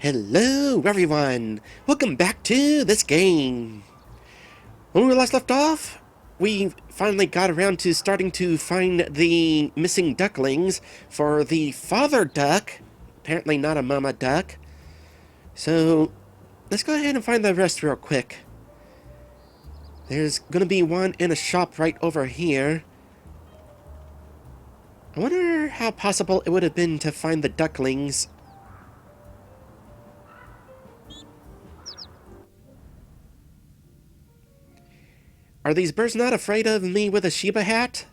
Hello everyone! Welcome back to this game! When we last left off, we finally got around to starting to find the missing ducklings for the father duck. Apparently not a mama duck. So, let's go ahead and find the rest real quick. There's gonna be one in a shop right over here. I wonder how possible it would have been to find the ducklings. Are these birds not afraid of me with a Sheba hat?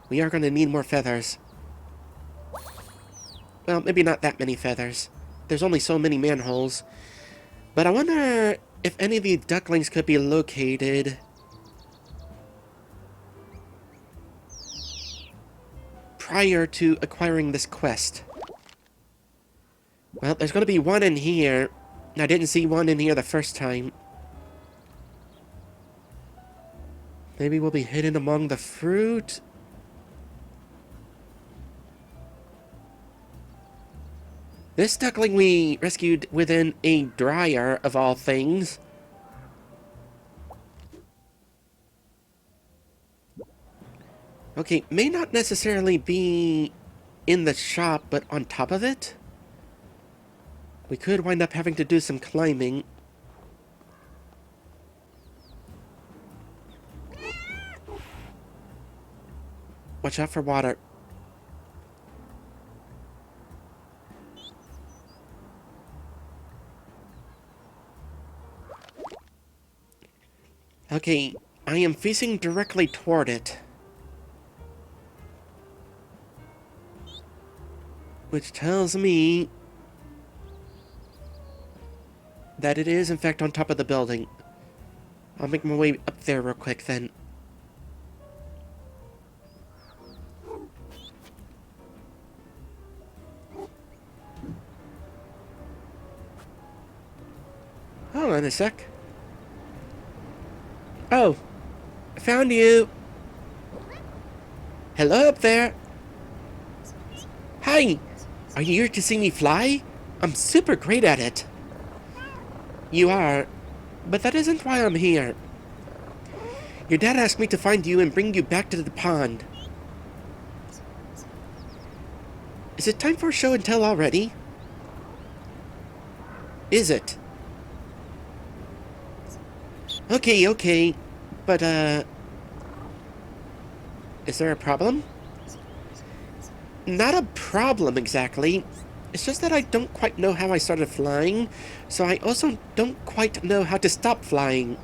We are going to need more feathers. Well, maybe not that many feathers. There's only so many manholes. But I wonder if any of the ducklings could be located prior to acquiring this quest. Well, there's going to be one in here. I didn't see one in here the first time. Maybe we'll be hidden among the fruit? This duckling we rescued within a dryer, of all things. Okay, may not necessarily be in the shop, but on top of it? We could wind up having to do some climbing. Watch out for water. Okay, I am facing directly toward it. Which tells me that it is, in fact, on top of the building. I'll make my way up there real quick, then. Hold on a sec. Oh, I found you. Hello up there. Hi, are you here to see me fly? I'm super great at it. You are, but that isn't why I'm here. Your dad asked me to find you and bring you back to the pond. Is it time for show and tell already? Is it? Okay, but, is there a problem? Not a problem, exactly. It's just that I don't quite know how I started flying, so I also don't quite know how to stop flying.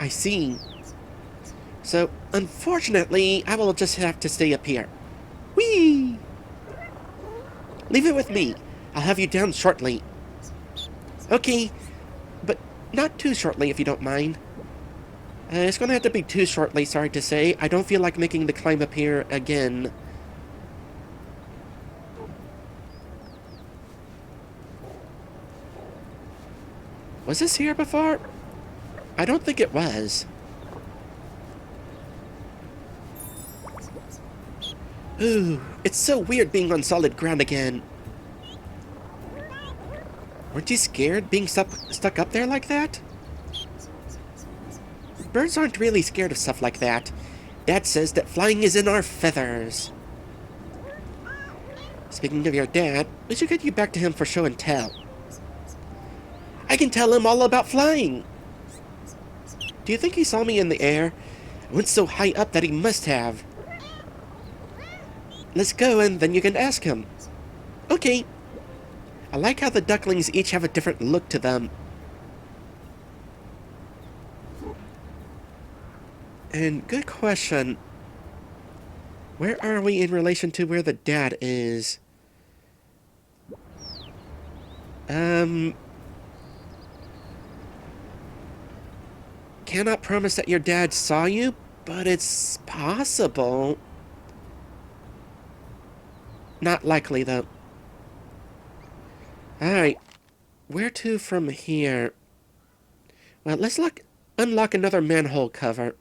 I see. So, unfortunately, I will just have to stay up here. Whee! Leave it with me. I'll have you down shortly. Okay, but not too shortly, if you don't mind. It's gonna have to be too shortly, sorry to say. I don't feel like making the climb up here again. Was this here before? I don't think it was. Ooh, it's so weird being on solid ground again. Weren't you scared being stuck up there like that? Birds aren't really scared of stuff like that. Dad says that flying is in our feathers. Speaking of your dad, we should get you back to him for show and tell. I can tell him all about flying. Do you think he saw me in the air? I went so high up that he must have. Let's go and then you can ask him. Okay. I like how the ducklings each have a different look to them. And good question. Where are we in relation to where the dad is? Cannot promise that your dad saw you, but it's possible. Not likely, though. Alright. Where to from here? Well, let's unlock another manhole cover.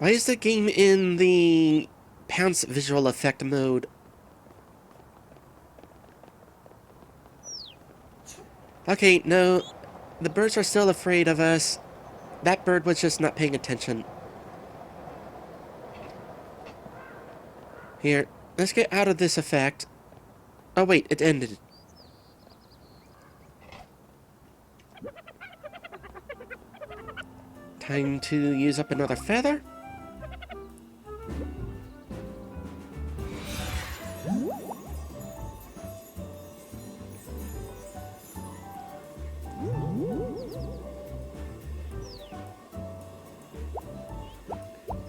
Why is the game in the pounce visual effect mode? Okay, no. The birds are still afraid of us. That bird was just not paying attention. Here, let's get out of this effect. Oh wait, it ended. Time to use up another feather.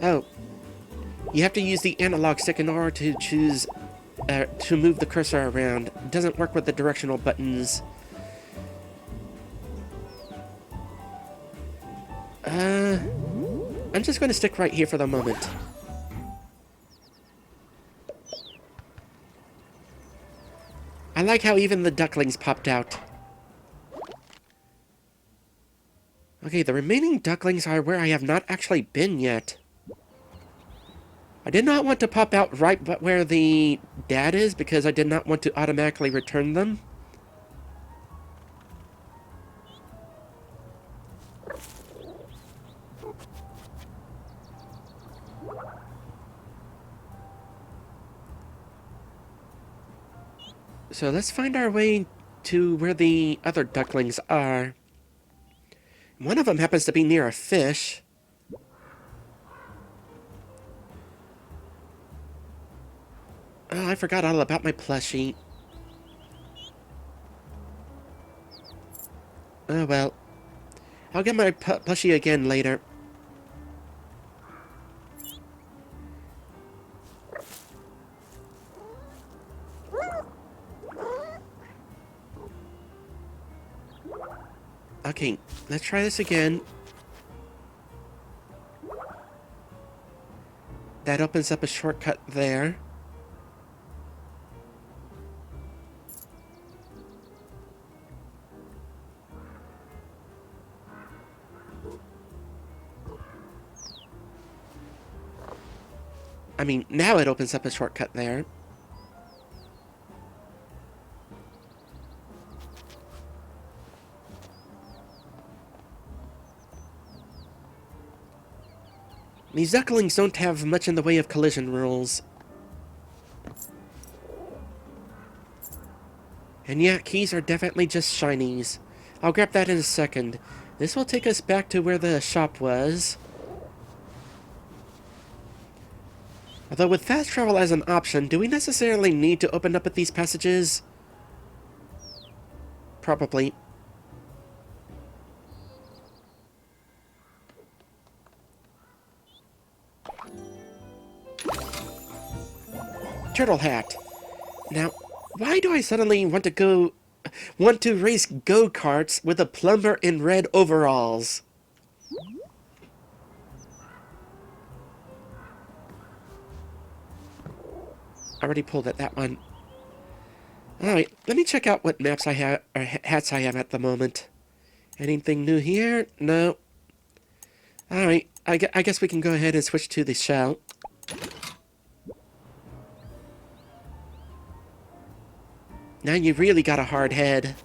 Oh, you have to use the analog stick in order to choose, to move the cursor around. It doesn't work with the directional buttons. I'm just going to stick right here for the moment. I like how even the ducklings popped out. Okay, the remaining ducklings are where I have not actually been yet. I did not want to pop out right but where the dad is because I did not want to automatically return them. So let's find our way to where the other ducklings are. One of them happens to be near a fish. Oh, I forgot all about my plushie. Oh well. I'll get my plushie again later. Okay, let's try this again. That opens up a shortcut there. I mean, now it opens up a shortcut there. These ducklings don't have much in the way of collision rules. And yeah, keys are definitely just shinies. I'll grab that in a second. This will take us back to where the shop was. Although with fast travel as an option, do we necessarily need to open up at these passages? Probably. Turtle hat. Now, why do I suddenly want to race go-karts with a plumber in red overalls? I already pulled at that one. Alright, let me check out what maps I have, or hats I have at the moment. Anything new here? No. Alright, I guess we can go ahead and switch to the shell. Now you really got a hard head.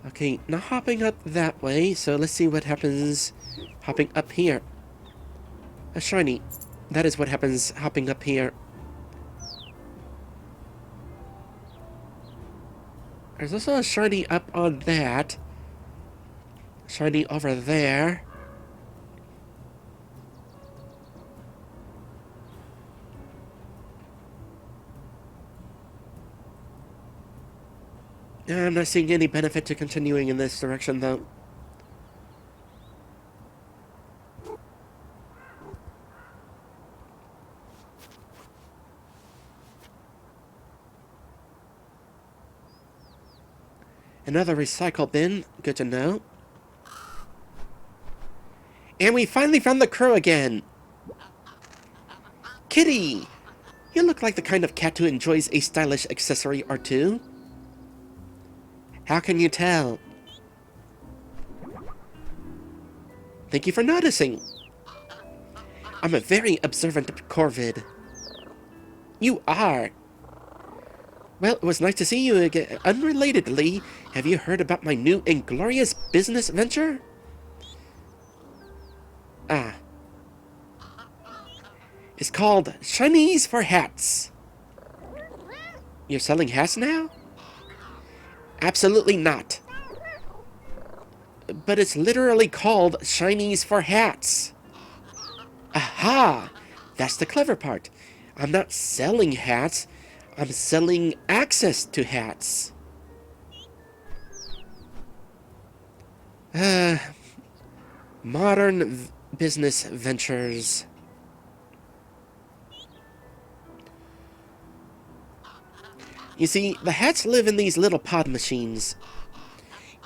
Okay, not hopping up that way, so let's see what happens hopping up here. A shiny. That is what happens hopping up here. There's also a shiny up on that. Shiny over there. I'm not seeing any benefit to continuing in this direction, though. Another recycle bin. Good to know. And we finally found the crow again! Kitty! You look like the kind of cat who enjoys a stylish accessory or two. How can you tell? Thank you for noticing. I'm a very observant corvid. You are. Well, it was nice to see you again. Unrelatedly, have you heard about my new and glorious business venture? Ah. It's called Shinies for Hats. You're selling hats now? Absolutely not. But it's literally called Shinies for Hats. Aha! That's the clever part. I'm not selling hats. I'm selling access to hats. Modern business ventures. You see, the hats live in these little pod machines.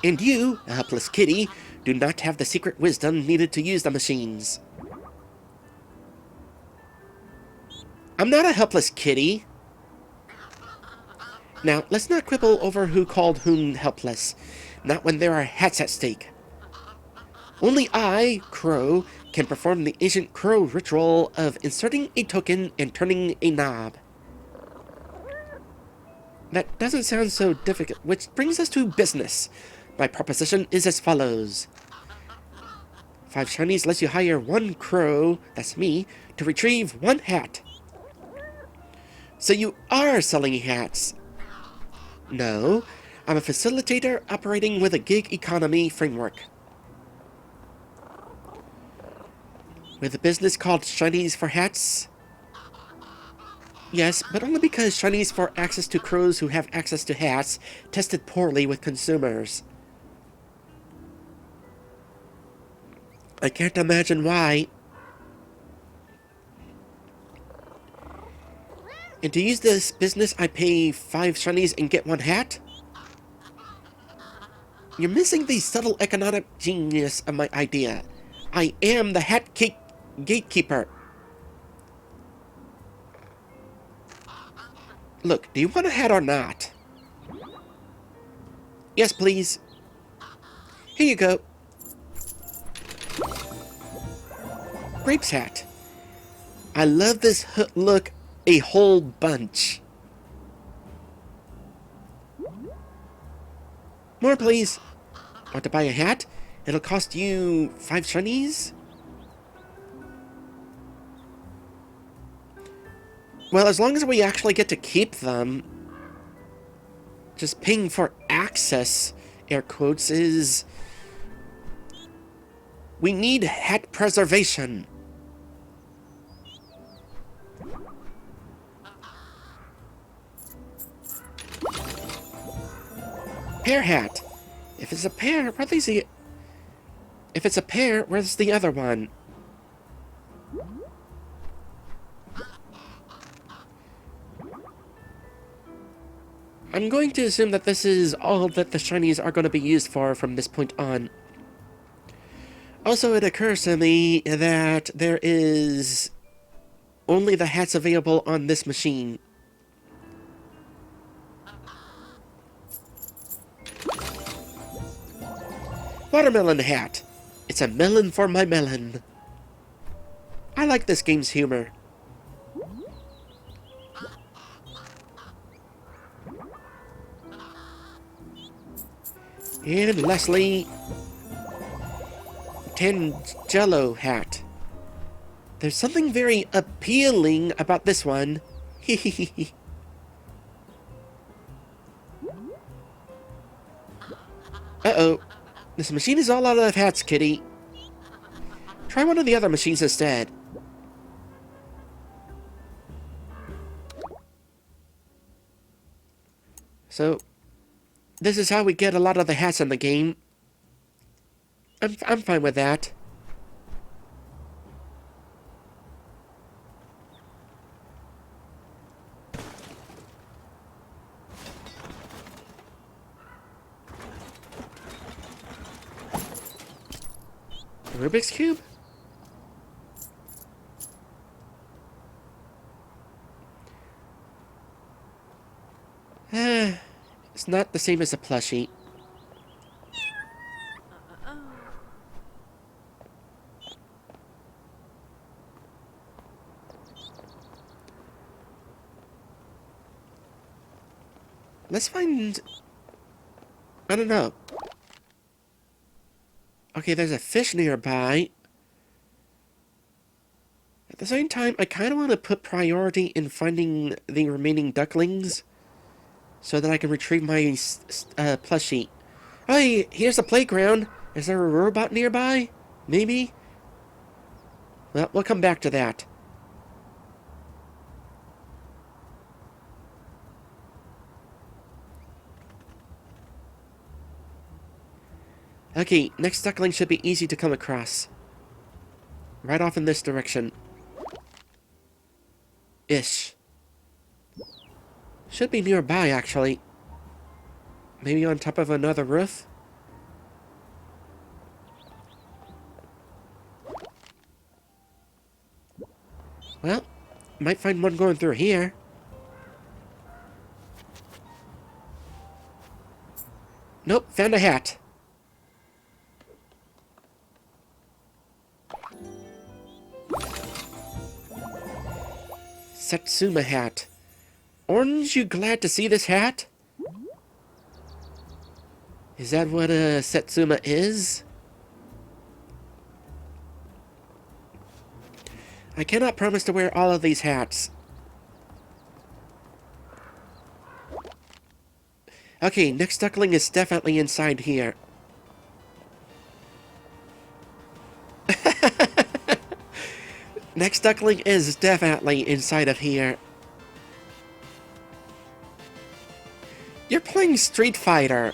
And you, a helpless kitty, do not have the secret wisdom needed to use the machines. I'm not a helpless kitty. Now, let's not quibble over who called whom helpless. Not when there are hats at stake. Only I, Crow, can perform the ancient Crow ritual of inserting a token and turning a knob. That doesn't sound so difficult, which brings us to business. My proposition is as follows. 5 shinies lets you hire 1 crow, that's me, to retrieve 1 hat. So you are selling hats. No, I'm a facilitator operating with a gig economy framework. With a business called Shinies for Hats? Yes, but only because Shinies for access to crows who have access to hats tested poorly with consumers. I can't imagine why. And to use this business, I pay 5 shinies and get 1 hat? You're missing the subtle economic genius of my idea. I am the hat cake gatekeeper. Look, do you want a hat or not? Yes, please. Here you go. Grape's hat. I love this look a whole bunch. More, please. Want to buy a hat? It'll cost you 5 shinies? Well, as long as we actually get to keep them, just paying for access, air quotes, is... We need hat preservation. Pear hat. If it's a pear, where's the... If it's a pear, where's the other one? I'm going to assume that this is all that the shinies are going to be used for from this point on. Also, it occurs to me that there is only the hats available on this machine. Watermelon hat. It's a melon for my melon. I like this game's humor. And lastly, Tangelo hat. There's something very appealing about this one. Uh-oh. This machine is all out of hats, kitty. Try one of the other machines instead. So, this is how we get a lot of the hats in the game. I'm fine with that. Rubik's Cube? It's not the same as a plushie. Let's find... I don't know. Okay, there's a fish nearby. At the same time, I kind of want to put priority in finding the remaining ducklings so that I can retrieve my plushie. Hey, here's the playground. Is there a robot nearby? Maybe? Well, we'll come back to that. Okay, next duckling should be easy to come across. Right off in this direction. Ish. Should be nearby, actually. Maybe on top of another roof? Well, might find one going through here. Nope, found a hat. Satsuma hat. Aren't you glad to see this hat? Is that what a Satsuma is? I cannot promise to wear all of these hats. Okay, next duckling is definitely inside here. Next duckling is definitely inside of here. You're playing Street Fighter.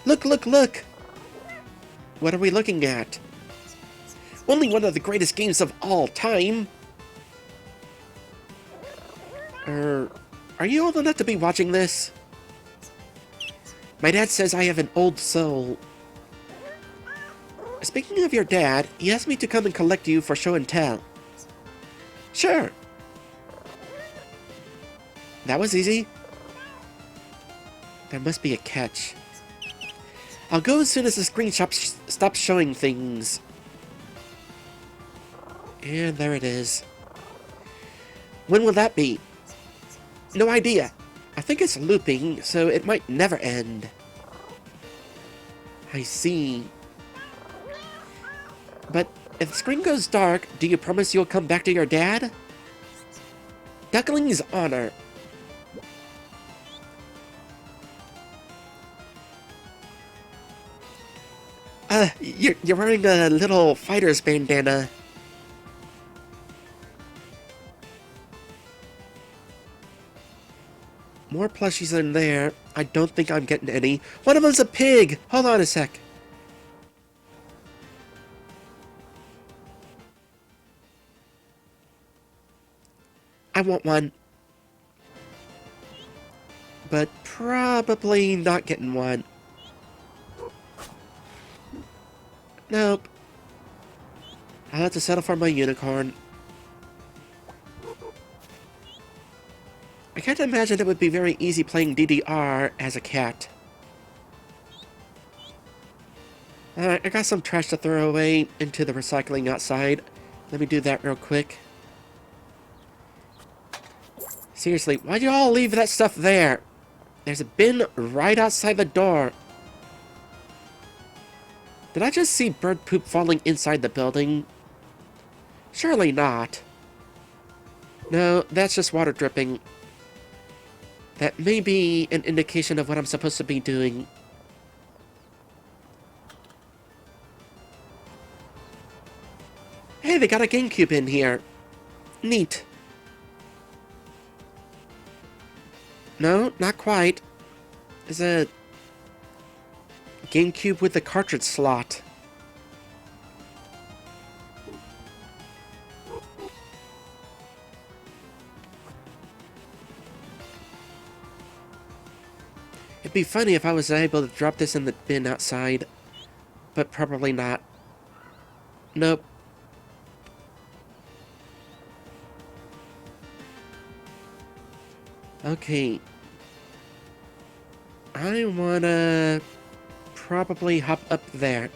Look, look, look! What are we looking at? Only one of the greatest games of all time! Are you old enough to be watching this? My dad says I have an old soul. Speaking of your dad, he asked me to come and collect you for show and tell. Sure. That was easy. There must be a catch. I'll go as soon as the screenshot stops showing things. And there it is. When will that be? No idea. I think it's looping, so it might never end. I see. But if the screen goes dark, do you promise you'll come back to your dad? Duckling's honor. You're wearing a little fighter's bandana. More plushies in there. I don't think I'm getting any. One of them's a pig! Hold on a sec. I want one. But probably not getting one. Nope. I'll have to settle for my unicorn. I can't imagine it would be very easy playing DDR as a cat. Alright, I got some trash to throw away into the recycling outside. Let me do that real quick. Seriously, why'd you all leave that stuff there? There's a bin right outside the door. Did I just see bird poop falling inside the building? Surely not. No, that's just water dripping. That may be an indication of what I'm supposed to be doing. Hey, they got a GameCube in here. Neat. No, not quite. There's a GameCube with the cartridge slot. It'd be funny if I was able to drop this in the bin outside, but probably not. Nope. Okay. I wanna probably hop up there.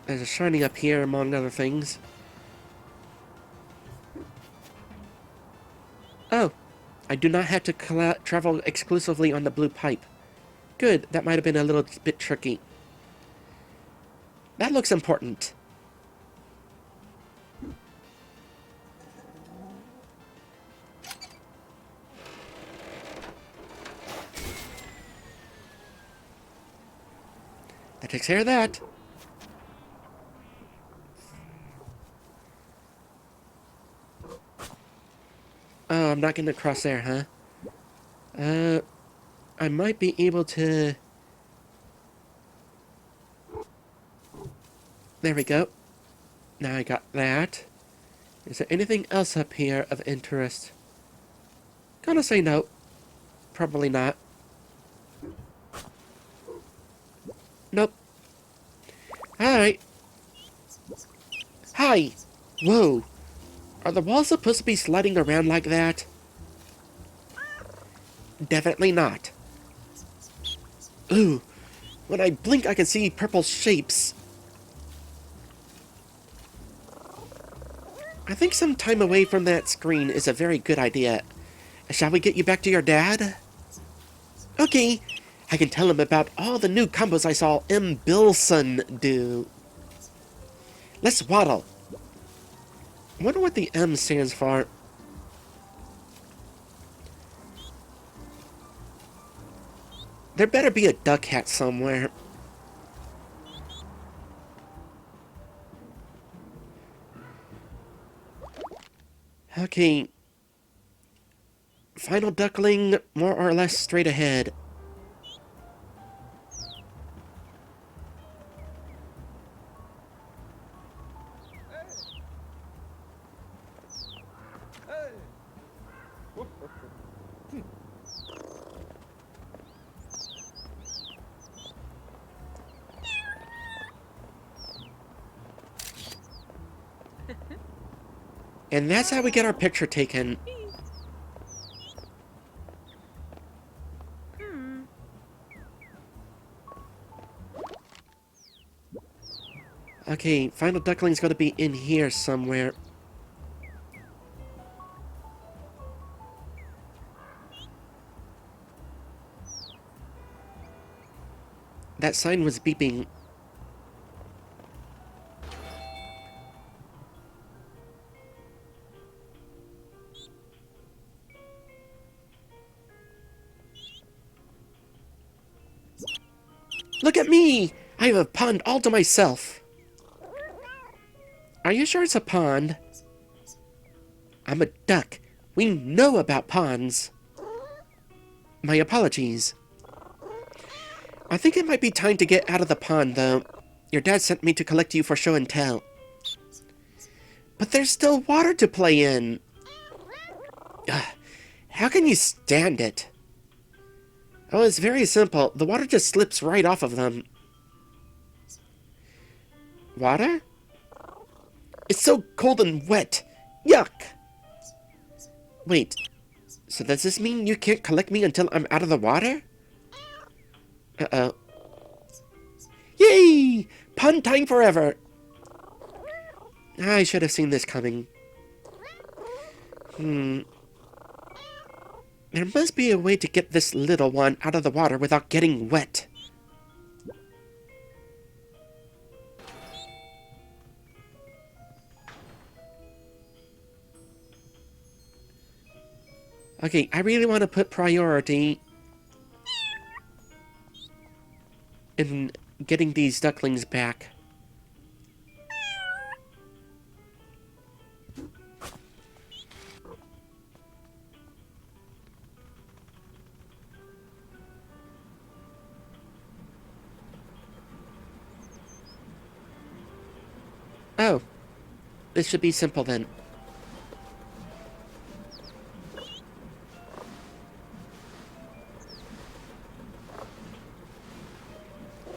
There's a shiny up here, among other things. Oh, I do not have to travel exclusively on the blue pipe. Good, that might have been a little bit tricky. That looks important. That takes care of that. Oh, I'm not getting across there, huh? I might be able to... There we go. Now I got that. Is there anything else up here of interest? Gonna say no. Probably not. Nope. Alright. Hi! Whoa. Are the walls supposed to be sliding around like that? Definitely not. Ooh. When I blink, I can see purple shapes. I think some time away from that screen is a very good idea. Shall we get you back to your dad? Okay. I can tell him about all the new combos I saw M. Bilson do. Let's waddle. I wonder what the M stands for. There better be a duck hat somewhere. Okay. Final duckling, more or less straight ahead. And that's how we get our picture taken. Okay, final duckling's gotta be in here somewhere. That sign was beeping. Look at me! I have a pond all to myself. Are you sure it's a pond? I'm a duck. We know about ponds. My apologies. I think it might be time to get out of the pond, though. Your dad sent me to collect you for show and tell. But there's still water to play in. Ugh, how can you stand it? Oh, it's very simple. The water just slips right off of them. Water? It's so cold and wet. Yuck! Wait, so does this mean you can't collect me until I'm out of the water? Uh-oh. Yay! Pun time forever! I should have seen this coming. There must be a way to get this little one out of the water without getting wet. Okay, I really want to put priority in getting these ducklings back. Oh, this should be simple then.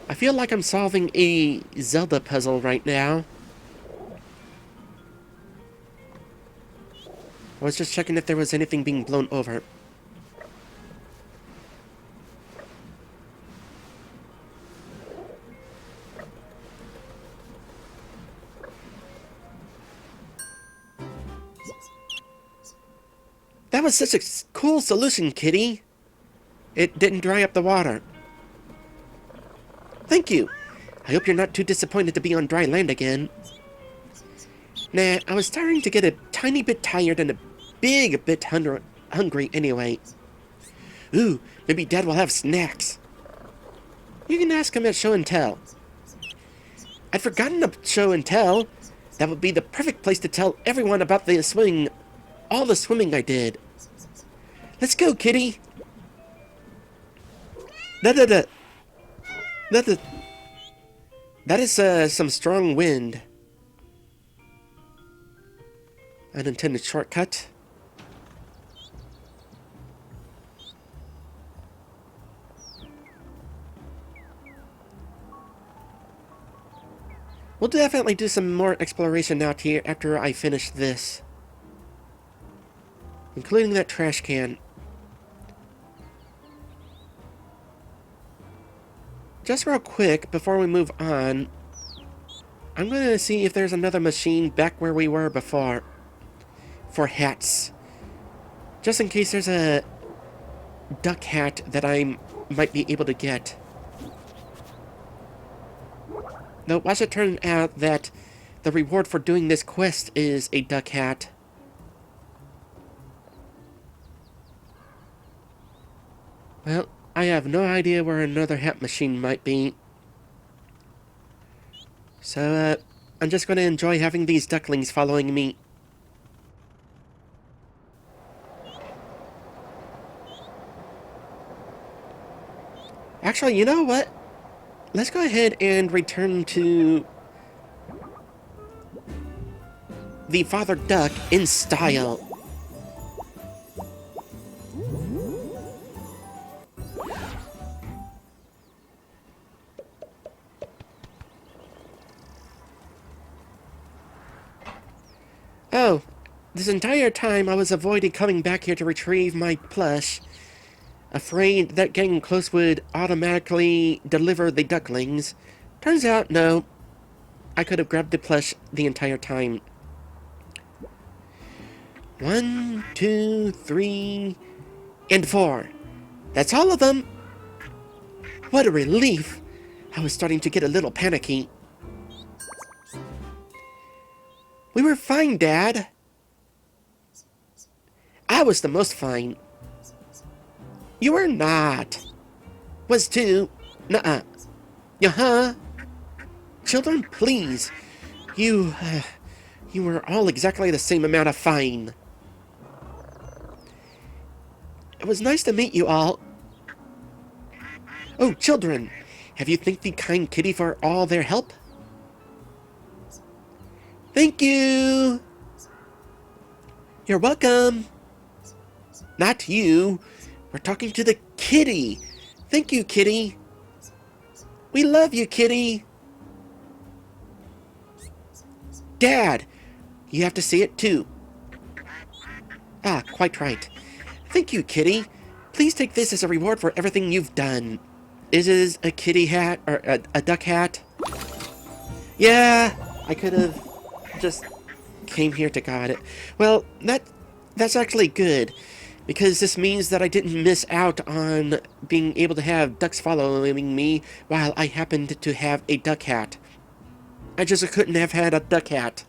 I feel like I'm solving a Zelda puzzle right now. I was just checking if there was anything being blown over. That was such a cool solution, Kitty. It didn't dry up the water. Thank you. I hope you're not too disappointed to be on dry land again. Nah, I was starting to get a tiny bit tired and a bit hungry anyway. Ooh, maybe Dad will have snacks. You can ask him at Show and Tell. I'd forgotten about Show and Tell. That would be the perfect place to tell everyone about the swimming, all the swimming I did. Let's go, Kitty. That is some strong wind. Unintended shortcut. We'll definitely do some more exploration out here after I finish this. Including that trash can. Just real quick, before we move on, I'm going to see if there's another machine back where we were before. For hats. Just in case there's a duck hat that I might be able to get. Though, watch it turn out that the reward for doing this quest is a duck hat. Well, I have no idea where another hat machine might be. So, I'm just going to enjoy having these ducklings following me. Actually, you know what? Let's go ahead and return to the Father Duck in style. Oh, this entire time I was avoiding coming back here to retrieve my plush, afraid that getting close would automatically deliver the ducklings. Turns out, no. I could have grabbed the plush the entire time. 1, 2, 3, and 4. That's all of them. What a relief. I was starting to get a little panicky. We were fine, Dad. I was the most fine. You were not. Was too. Nuh-uh. Uh-huh. Children, please. You were all exactly the same amount of fine. It was nice to meet you all. Oh, children, have you thanked the kind kitty for all their help? Thank you. You're welcome. Not you. We're talking to the kitty. Thank you, kitty. We love you, kitty. Dad, you have to say it too. Ah, quite right. Thank you, kitty. Please take this as a reward for everything you've done. Is it a kitty hat or a duck hat? Yeah, I could have just came here to got it. Well, that's actually good, because this means that I didn't miss out on being able to have ducks following me while I happened to have a duck hat. I just couldn't have had a duck hat.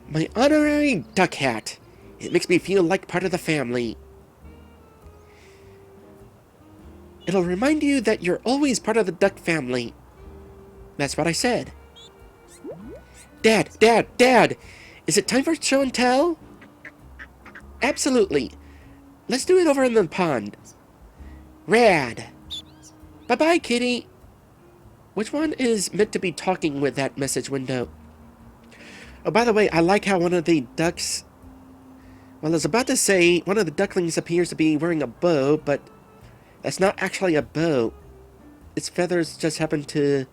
My honorary duck hat. It makes me feel like part of the family. It'll remind you that you're always part of the duck family. That's what I said. Dad! Is it time for show and tell? Absolutely. Let's do it over in the pond. Rad. Bye-bye, kitty. Which one is meant to be talking with that message window? Oh, by the way, I like how one of the ducks... Well, I was about to say one of the ducklings appears to be wearing a bow, but that's not actually a bow. Its feathers just happen to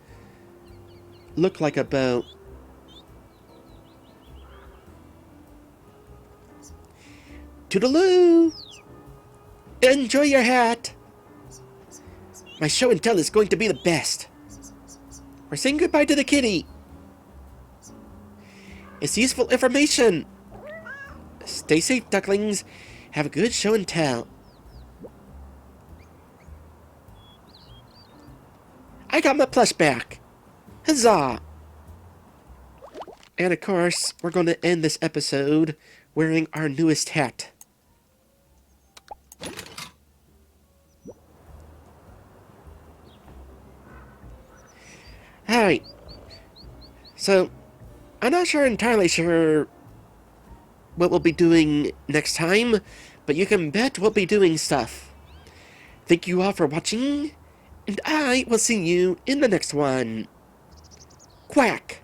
look like a bow. Toodaloo! Enjoy your hat! My show and tell is going to be the best. We're saying goodbye to the kitty. It's useful information. Stay safe, ducklings. Have a good show and tell. I got my plush back. Huzzah! And of course, we're going to end this episode wearing our newest hat. Alright. So, I'm not entirely sure what we'll be doing next time, but you can bet we'll be doing stuff. Thank you all for watching, and I will see you in the next one. Quack!